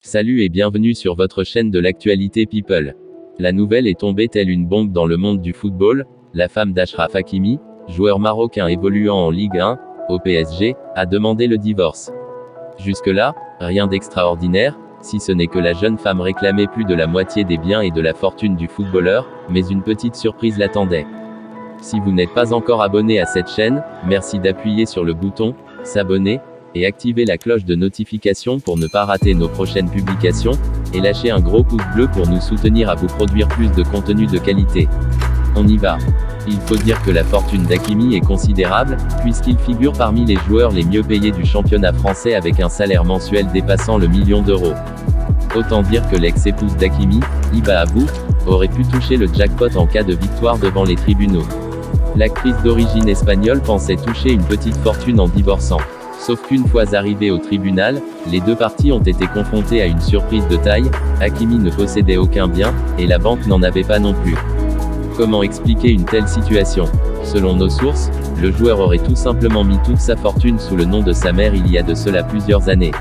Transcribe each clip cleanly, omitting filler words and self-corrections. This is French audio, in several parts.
Salut et bienvenue sur votre chaîne de l'actualité People. La nouvelle est tombée telle une bombe dans le monde du football. La femme d'Achraf Hakimi, joueur marocain évoluant en Ligue 1, au PSG, a demandé le divorce. Jusque-là, rien d'extraordinaire, si ce n'est que la jeune femme réclamait plus de la moitié des biens et de la fortune du footballeur, mais une petite surprise l'attendait. Si vous n'êtes pas encore abonné à cette chaîne, merci d'appuyer sur le bouton « S'abonner » et activer la cloche de notification pour ne pas rater nos prochaines publications, et lâcher un gros pouce bleu pour nous soutenir à vous produire plus de contenu de qualité. On y va. Il faut dire que la fortune d'Hakimi est considérable, puisqu'il figure parmi les joueurs les mieux payés du championnat français avec un salaire mensuel dépassant le million d'euros. Autant dire que l'ex-épouse d'Hakimi, Hiba Abou, aurait pu toucher le jackpot en cas de victoire devant les tribunaux. L'actrice d'origine espagnole pensait toucher une petite fortune en divorçant. Sauf qu'une fois arrivée au tribunal, les deux parties ont été confrontées à une surprise de taille. Hakimi ne possédait aucun bien, et la banque n'en avait pas non plus. Comment expliquer une telle situation? Selon nos sources, le joueur aurait tout simplement mis toute sa fortune sous le nom de sa mère il y a de cela plusieurs années.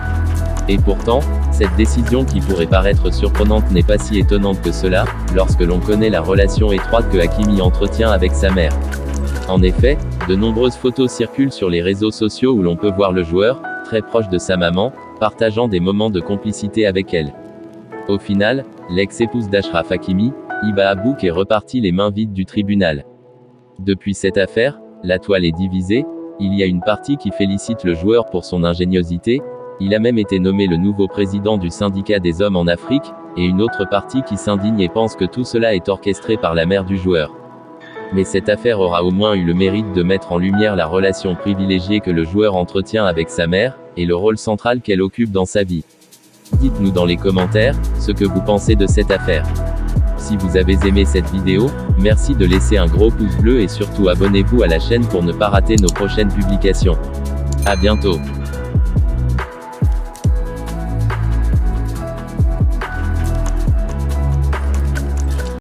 Et pourtant, cette décision qui pourrait paraître surprenante n'est pas si étonnante que cela, lorsque l'on connaît la relation étroite que Hakimi entretient avec sa mère. En effet, de nombreuses photos circulent sur les réseaux sociaux où l'on peut voir le joueur, très proche de sa maman, partageant des moments de complicité avec elle. Au final, l'ex-épouse d'Achraf Hakimi, Hiba Abou, est repartie les mains vides du tribunal. Depuis cette affaire, la toile est divisée. Il y a une partie qui félicite le joueur pour son ingéniosité, il a même été nommé le nouveau président du syndicat des hommes en Afrique, et une autre partie qui s'indigne et pense que tout cela est orchestré par la mère du joueur. Mais cette affaire aura au moins eu le mérite de mettre en lumière la relation privilégiée que le joueur entretient avec sa mère, et le rôle central qu'elle occupe dans sa vie. Dites-nous dans les commentaires, ce que vous pensez de cette affaire. Si vous avez aimé cette vidéo, merci de laisser un gros pouce bleu et surtout abonnez-vous à la chaîne pour ne pas rater nos prochaines publications. À bientôt.